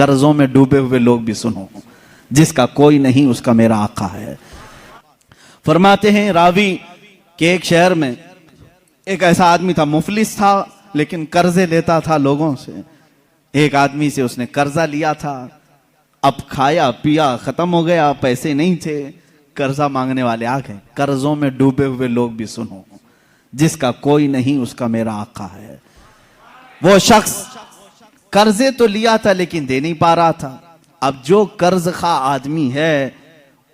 قرضوں میں ڈوبے ہوئے لوگ بھی سنو، جس کا کوئی نہیں اس کا میرا آقا ہے۔ فرماتے ہیں راوی کہ ایک شہر میں ایک ایسا آدمی تھا، مفلس تھا لیکن قرضے لیتا تھا لوگوں سے۔ ایک آدمی سے اس نے قرضہ لیا تھا، اب کھایا پیا ختم ہو گیا، پیسے نہیں تھے، قرضہ مانگنے والے آ گئے۔ قرضوں میں ڈوبے ہوئے لوگ بھی سنو، جس کا کوئی نہیں اس کا میرا آقا ہے۔ وہ شخص قرضے تو لیا تھا لیکن دے نہیں پا رہا تھا۔ اب جو قرض خواہ آدمی ہے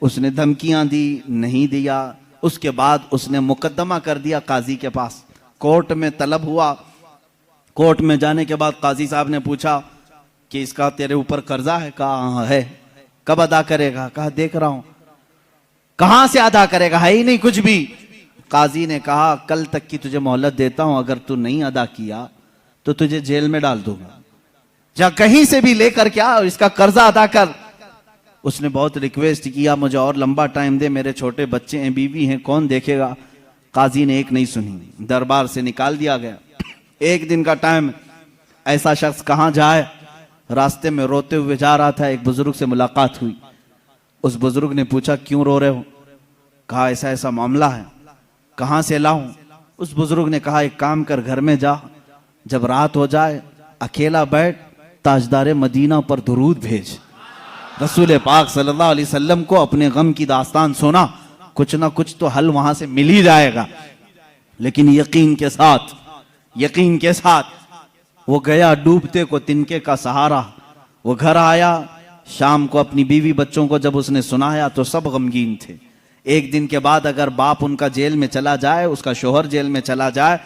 اس نے دھمکیاں دی، نہیں دیا۔ اس کے بعد اس نے مقدمہ کر دیا قاضی کے پاس، کورٹ میں طلب ہوا۔ کورٹ میں جانے کے بعد قاضی صاحب نے پوچھا کہ اس کا تیرے اوپر قرضہ ہے؟ کہا ہاں ہے۔ کب ادا کرے گا؟ کہا دیکھ رہا ہوں۔ کہاں سے ادا کرے گا؟ ہے ہی نہیں کچھ بھی۔ قاضی نے کہا کل تک کی تجھے مہلت دیتا ہوں، اگر تو نہیں ادا کیا تو تجھے جیل میں ڈال دوں گا، جا کہیں سے بھی لے کر کیا اس کا قرضہ ادا کر۔ اس نے بہت ریکویسٹ کیا مجھے اور لمبا ٹائم دے، میرے چھوٹے بچے ہیں، بیوی ہیں، کون دیکھے گا؟ قاضی نے ایک نہیں سنی، دربار سے نکال دیا گیا۔ ایک دن کا ٹائم، ایسا شخص کہاں جائے؟ راستے میں روتے ہوئے جا رہا تھا، ایک بزرگ سے ملاقات ہوئی۔ اس بزرگ نے پوچھا کیوں رو رہے ہو؟ کہا ایسا ایسا معاملہ ہے۔ کہاں سے لاؤں؟ اس بزرگ نے کہا ایک کام کر، گھر میں جا، جب رات ہو جائے اکیلا بیٹھ، تاجدار مدینہ پر درود بھیج۔ رسول پاک صلی اللہ علیہ وسلم کو اپنے غم کی داستان سنا، کچھ نہ کچھ تو حل وہاں سے مل ہی جائے گا۔ لیکن یقین کے ساتھ وہ گیا، ڈوبتے کو تنکے کا سہارا۔ وہ گھر آیا، شام کو اپنی بیوی بچوں کو جب اس نے سنایا تو سب غمگین تھے۔ ایک دن کے بعد اگر باپ ان کا جیل میں چلا جائے، اس کا شوہر جیل میں چلا جائے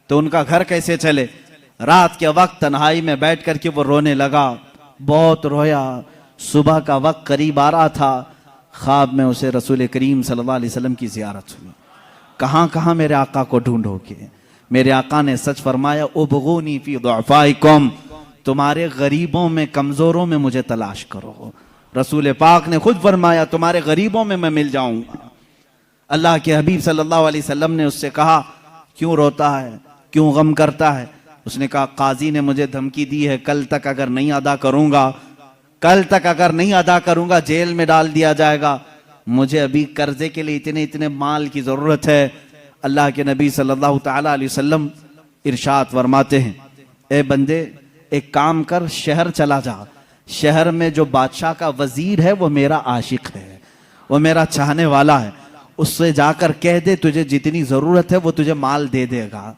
تو ان کا گھر کیسے چلے؟ رات کے وقت تنہائی میں بیٹھ کر کے وہ رونے لگا، بہت رویا۔ صبح کا وقت قریب آ رہا تھا، خواب میں اسے رسول کریم صلی اللہ علیہ وسلم کی زیارت ہوئی۔ کہاں کہاں میرے آقا کو ڈھونڈو گے؟ میرے آقا نے سچ فرمایا ابغونی فی ضعفائکم، تمہارے غریبوں میں، کمزوروں میں مجھے تلاش کرو۔ رسول پاک نے خود فرمایا تمہارے غریبوں میں میل جاؤں گا۔ اللہ کے حبیب صلی اللہ علیہ وسلم نے اس سے کہا کیوں روتا ہے، کیوں غم کرتا ہے؟ اس نے کہا قاضی نے مجھے دھمکی دی ہے، کل تک اگر نہیں ادا کروں گا جیل میں ڈال دیا جائے گا۔ مجھے ابھی قرضے کے لیے اتنے مال کی ضرورت ہے۔ اللہ کے نبی صلی اللہ تعالیٰ علیہ وسلم ارشاد فرماتے ہیں اے بندے ایک کام کر، شہر چلا جا، شہر میں جو بادشاہ کا وزیر ہے وہ میرا عاشق ہے، وہ میرا چاہنے والا ہے، اس سے جا کر کہہ دے تجھے جتنی ضرورت ہے وہ تجھے مال دے دے گا،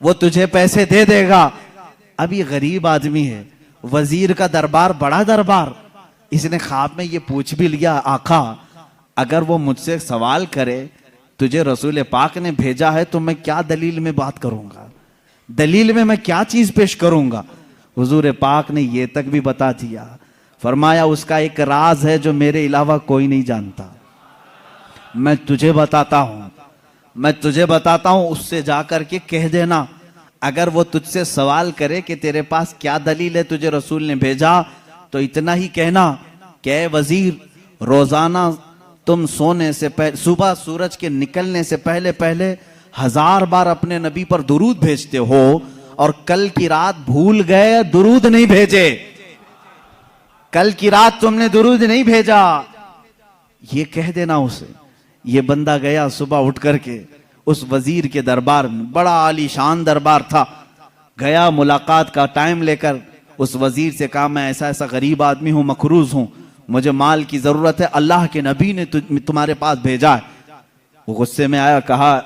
وہ تجھے پیسے دے دے گا۔ اب یہ غریب آدمی ہے، وزیر کا دربار بڑا دربار، اس نے خواب میں یہ پوچھ بھی لیا آقا اگر وہ مجھ سے سوال کرے تجھے رسول پاک نے بھیجا ہے تو میں کیا دلیل میں بات کروں گا، دلیل میں کیا چیز پیش کروں گا؟ حضور پاک نے یہ تک بھی بتا دیا، فرمایا اس کا ایک راز ہے جو میرے علاوہ کوئی نہیں جانتا، میں تجھے بتاتا ہوں، اس سے جا کر کے کہہ دینا اگر وہ تجھ سے سوال کرے کہ تیرے پاس کیا دلیل ہے تجھے رسول نے بھیجا، تو اتنا ہی کہنا کہ اے وزیر روزانہ تم سونے سے پہلے، صبح سورج کے نکلنے سے پہلے 1000 بار اپنے نبی پر درود بھیجتے ہو، اور کل کی رات بھول گئے درود نہیں بھیجے، کل کی رات تم نے درود نہیں بھیجا، یہ کہہ دینا اسے۔ یہ بندہ گیا صبح اٹھ کر کے اس وزیر کے دربار میں، بڑا عالی شان دربار تھا، گیا ملاقات کا ٹائم لے کر اس وزیر سے کہا میں ایسا ایسا غریب آدمی ہوں، مقروض ہوں، مجھے مال کی ضرورت ہے، اللہ کے نبی نے تمہارے پاس بھیجا ہے۔ وہ غصے میں آیا، کہا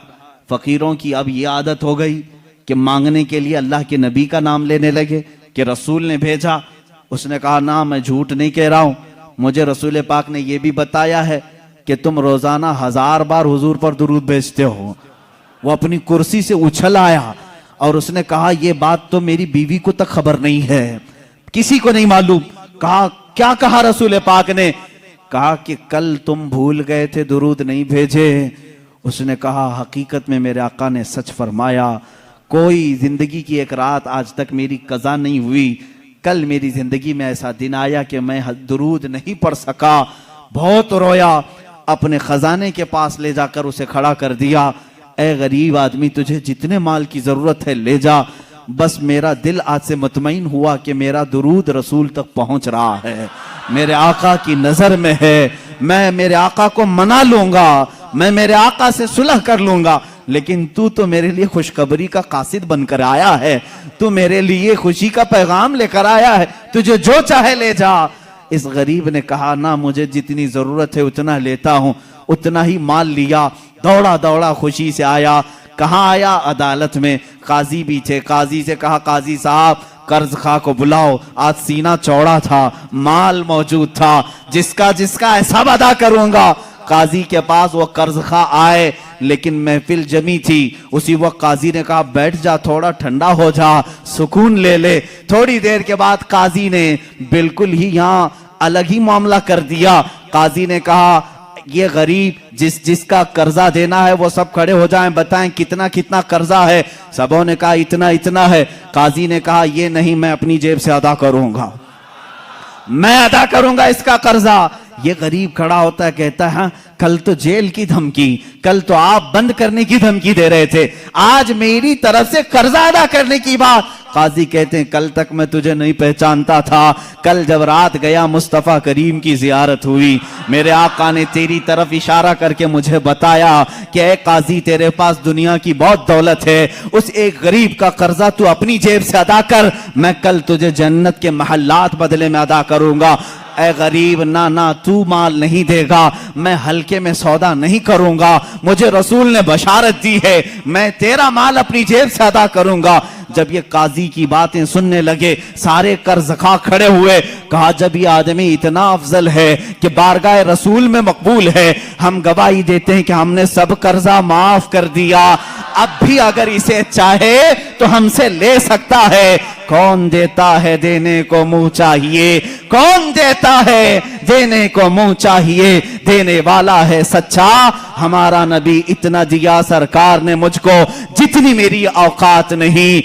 فقیروں کی اب یہ عادت ہو گئی کہ مانگنے کے لیے اللہ کے نبی کا نام لینے لگے کہ رسول نے بھیجا۔ اس نے کہا نہ میں جھوٹ نہیں کہہ رہا ہوں، مجھے رسول پاک نے یہ بھی بتایا ہے کہ تم روزانہ 1000 بار حضور پر درود بھیجتے ہو۔ وہ اپنی کرسی سے اچھل آیا اور اس نے کہا یہ بات تو میری بیوی کو تک خبر نہیں ہے، کسی کو نہیں معلوم۔ کہا کیا کہا رسول پاک نے؟ کہا کہ کل تم بھول گئے تھے درود نہیں بھیجے۔ اس نے کہا حقیقت میں میرے آقا نے سچ فرمایا، کوئی زندگی کی ایک رات آج تک میری قضا نہیں ہوئی، کل میری زندگی میں ایسا دن آیا کہ میں درود نہیں پڑھ سکا، بہت رویا، اپنے خزانے کے پاس لے جا کر اسے کھڑا کر دیا، اے غریب آدمی تجھے جتنے مال کی ضرورت ہے لے جا، बस मेरा दिल आज से मुतमईन हुआ कि मेरा दुरूद रसूल तक पहुंच रहा है, मेरे आका की नजर में है, मैं मेरे आका को मना लूंगा, मैं मेरे आका से सुलह कर लूंगा, लेकिन तू तो मेरे लिए खुशखबरी का कासिद बनकर आया है, तू मेरे लिए खुशी का पैगाम लेकर आया है, तुझे जो चाहे ले जा। इस गरीब ने कहा ना, मुझे जितनी जरूरत है उतना लेता हूं। उतना ही माल लिया, दौड़ा दौड़ा खुशी से आया। कहाँ आया? अदालत में। काजी भी थे। काजी से कहा, काजी साहब कर्ज खा को बुलाओ। आज सीना चौड़ा था, माल मौजूद था, जिसका जिसका हिसाब अदा करूंगा। काजी के पास वो कर्ज खा आए, लेकिन महफिल जमी थी। उसी वक्त काजी ने कहा, बैठ जा, थोड़ा ठंडा हो जा, सुकून ले ले। थोड़ी देर के बाद काजी ने बिल्कुल ही यहाँ अलग ही मामला कर दिया। काजी ने कहा, ये गरीब जिसका कर्जा देना है वो सब खड़े हो जाएं, बताएं कितना कितना कर्जा है। सबों ने कहा इतना इतना है। काजी ने कहा, ये नहीं, मैं अपनी जेब से अदा करूंगा, मैं अदा करूंगा इसका कर्जा। ये गरीब खड़ा होता है, कहता है, हाँ, कल तो जेल की धमकी, कल तो आप बंद करने की धमकी दे रहे थे, आज मेरी तरफ से कर्जा अदा करने की बात। काजी कहते हैं, कल तक मैं तुझे नहीं पहचानता था, कल जब रात गया मुस्तफा करीम की जियारत हुई, मेरे आका ने तेरी तरफ इशारा करके मुझे बताया कि ऐ काजी, तेरे पास दुनिया की बहुत दौलत है, उस एक गरीब का कर्जा तू अपनी जेब से अदा कर, मैं कल तुझे जन्नत के महल्लात बदले में अदा करूंगा। ऐ गरीब, ना ना, तू माल नहीं देगा, मैं हल्के में सौदा नहीं करूंगा, मुझे रसूल ने बशारत दी है, मैं तेरा माल अपनी जेब से अदा करूंगा। जब ये काजी की बातें सुनने लगे, सारे कर्जखा खड़े हुए। कहा, जब ये आदमी इतना अफजल है कि बारगाह रसूल में मकबूल है, हम गवाही देते हैं कि हमने सब कर्जा माफ कर दिया, अब भी अगर इसे चाहे तो हमसे ले सकता है। कौन देता है देने को मुंह चाहिए, कौन देता है देने को मुंह चाहिए, देने वाला है सच्चा हमारा नबी। इतना दिया सरकार ने मुझको जितनी मेरी औकात नहीं,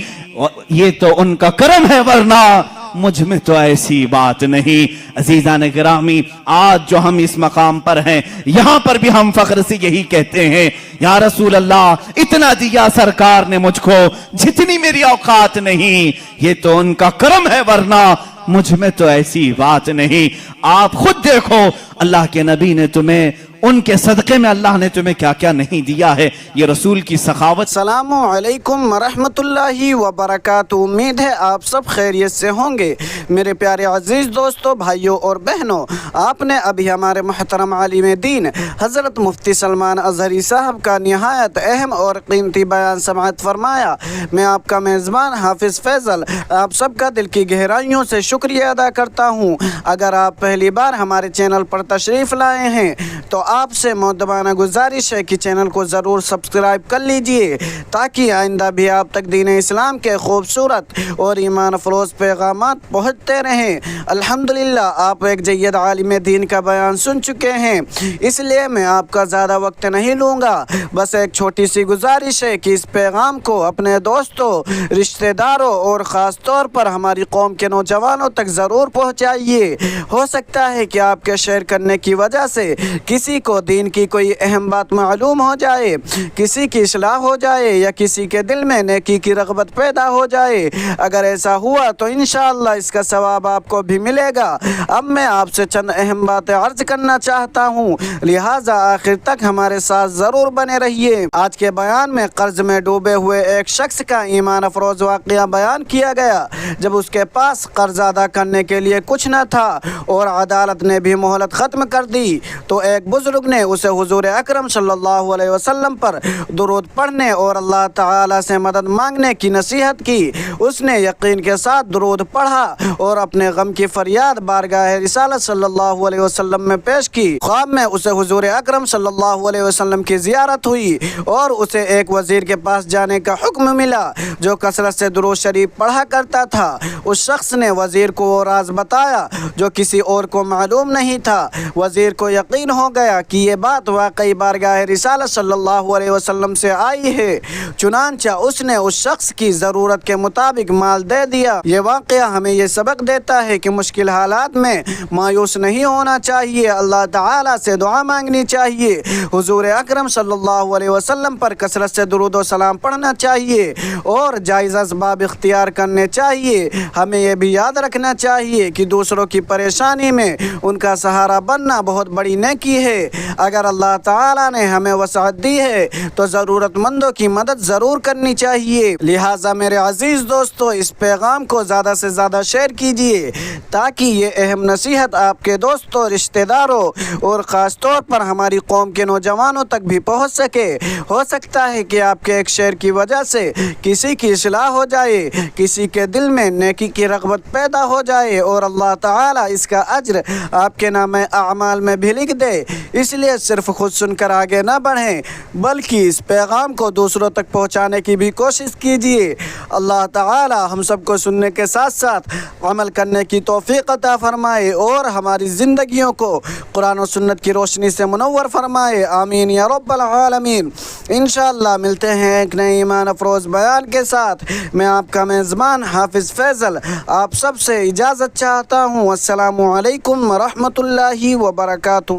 ये तो उनका करम है, वरना मुझ में तो ऐसी बात नहीं। अजीजान गिरामी, आज जो हम इस मकाम पर हैं, यहां पर भी हम फख्र से यही कहते हैं, या रसूल अल्लाह, इतना दिया सरकार ने मुझको जितनी मेरी औकात नहीं, ये तो उनका करम है, वरना मुझ में तो ऐसी बात नहीं। आप खुद देखो, अल्लाह के नबी ने तुम्हें, उनके सदक़े में अल्लाह ने तुम्हें क्या क्या नहीं दिया है, ये रसूल की सखावत। अस्सलामु अलैकुम वरहमतुल्लाहि वबरकातुहू। उम्मीद है आप सब खैरियत से होंगे। मेरे प्यारे अजीज़ दोस्तों, भाइयों और बहनों, आपने अभी हमारे मुहतरम आलिम दीन हज़रत मुफ्ती सलमान अज़हरी साहब का निहायत अहम और कीमती बयान समाअत फरमाया। मैं आपका मेज़बान हाफिज़ फैज़ल आप सबका दिल की गहराइयों से शुक्रिया अदा करता हूँ। अगर आप पहली बार हमारे चैनल पर तशरीफ़ लाए हैं तो आपसे मुद्दबाना गुजारिश है कि चैनल को ज़रूर सब्सक्राइब कर लीजिए, ताकि आइंदा भी आप तक दीन इस्लाम के खूबसूरत और ईमान अफरोज़ पैगामात पहुँचते रहें। अल्हम्दुलिल्लाह, आप एक जय्यद आलिम दीन का बयान सुन चुके हैं, इसलिए मैं आपका ज़्यादा वक्त नहीं लूँगा। बस एक छोटी सी गुजारिश है कि इस पैगाम को अपने दोस्तों, रिश्तेदारों और ख़ास तौर पर हमारी कौम के नौजवानों तक ज़रूर पहुँचाइए। हो सकता है कि आपके शेयर करने की वजह से किसी को दीन की कोई अहम बात मालूम हो जाए, किसी की इस्लाह हो जाए, या किसी के दिल में नेकी की रग़बत पैदा हो जाए। अगर ऐसा हुआ तो इंशाअल्लाह इसका सवाब आपको भी मिलेगा। अब मैं आपसे चंद अहम बातें अर्ज करना चाहता हूँ, लिहाजा आखिर तक हमारे साथ ज़रूर बने रहिए। आज के बयान में कर्ज में डूबे हुए एक शख्स का ईमान अफरोज़ वाक़या बयान किया गया। जब उसके पास कर्ज अदा करने के लिए कुछ न था और अदालत ने भी मोहलत ख़त्म कर दी, तो एक बुजुर्ग ने उसे हुजूर अकरम सल्लल्लाहु अलैहि वसल्लम पर दुरूद पढ़ने और अल्लाह ताला से मदद मांगने की नसीहत की। उसने यकीन के साथ दुरूद पढ़ा और अपने गम की फरियाद बारगाह रिसालत सल्लल्लाहु अलैहि वसल्लम में पेश की। ख्वाब में उसे हुजूर अकरम सल्लल्लाहु अलैहि वसल्लम की ज़ियारत हुई और उसे एक वज़ीर के पास जाने का हुक्म मिला जो कसरत से दुरूद शरीफ पढ़ा करता था। उस शख्स ने वज़ीर को वो राज बताया जो किसी और को मालूम नहीं था। वज़ीर को यकीन हो गया कि ये बात वाकई बारगाह रिसालत सल्लल्लाहु अलैहि वसल्लम से आई है, चुनांचा उसने उस शख्स की ज़रूरत के मुताबिक माल दे दिया। ये वाक़या हमें ये सबक देता है कि मुश्किल हालात में मायूस नहीं होना चाहिए, अल्लाह ताला से दुआ मांगनी चाहिए, हुजूर अकरम सल्लल्लाहु अलैहि वसल्लम पर कसरत से दुरूद व सलाम पढ़ना चाहिए और जायज़ असबाब इख्तियार करने चाहिए। हमें यह भी याद रखना चाहिए कि दूसरों की परेशानी में उनका सहारा बनना बहुत बड़ी नेकी है। अगर अल्लाह ताला ने हमें वसाअत दी है तो ज़रूरतमंदों की मदद ज़रूर करनी चाहिए। लिहाजा मेरे अजीज़ दोस्तों, इस पैगाम को ज़्यादा से ज़्यादा शेयर कीजिए ताकि ये अहम नसीहत आपके दोस्तों, रिश्तेदारों और ख़ास तौर पर हमारी कौम के नौजवानों तक भी पहुँच सके। हो सकता है कि आपके एक शेयर की वजह से किसी की इस्लाह हो जाए, किसी के दिल में नेकी की रग़बत पैदा हो जाए और अल्लाह ताला इसका अज्र आपके नामे अमाल में भी लिख दे। इसलिए सिर्फ खुद सुनकर आगे ना बढ़ें बल्कि इस पैगाम को दूसरों तक पहुंचाने की भी कोशिश कीजिए। अल्लाह ताला हम सबको सुनने के साथ साथ अमल करने की तौफीक अता फरमाए और हमारी ज़िंदगियों को कुरान और सुन्नत की रोशनी से मुनव्वर फरमाए। आमीन या रब्बल आलमीन। इंशाअल्लाह मिलते हैं एक नए ईमान अफरोज़ बयान के साथ। मैं आपका मेज़बान हाफिज़ फैज़ल आप सब से इजाज़त चाहता हूँ। अस्सलामु अलैकुम व रहमतुल्लाहि व बरकातुहू।